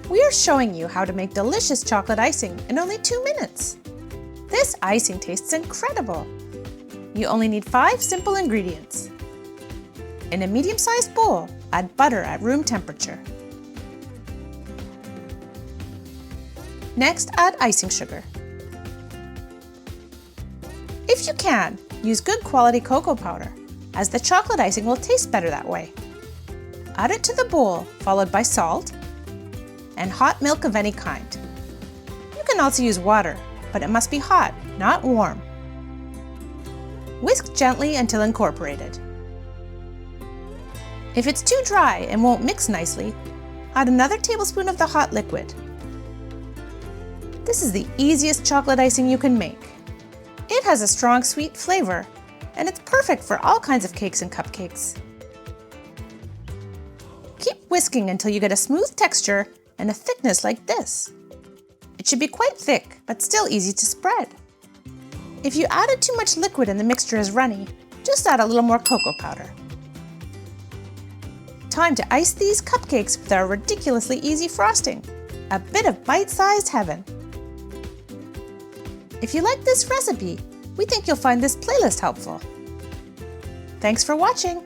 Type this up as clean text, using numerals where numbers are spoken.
We are showing you how to make delicious chocolate icing in only 2 minutes. This icing tastes incredible. You only need 5 simple ingredients. In a medium-sized bowl, add butter at room temperature. Next, add icing sugar. If you can, use good quality cocoa powder, as the chocolate icing will taste better that way. Add it to the bowl, followed by salt and hot milk of any kind. You can also use water, but it must be hot, not warm. Whisk gently until incorporated. If it's too dry and won't mix nicely, add another tablespoon of the hot liquid. This is the easiest chocolate icing you can make. It has a strong sweet flavor, and it's perfect for all kinds of cakes and cupcakes. Keep whisking until you get a smooth texture and a thickness like this. It should be quite thick, but still easy to spread. If you added too much liquid and the mixture is runny, just add a little more cocoa powder. Time to ice these cupcakes with our ridiculously easy frosting. A bit of bite-sized heaven. If you like this recipe, we think you'll find this playlist helpful. Thanks for watching!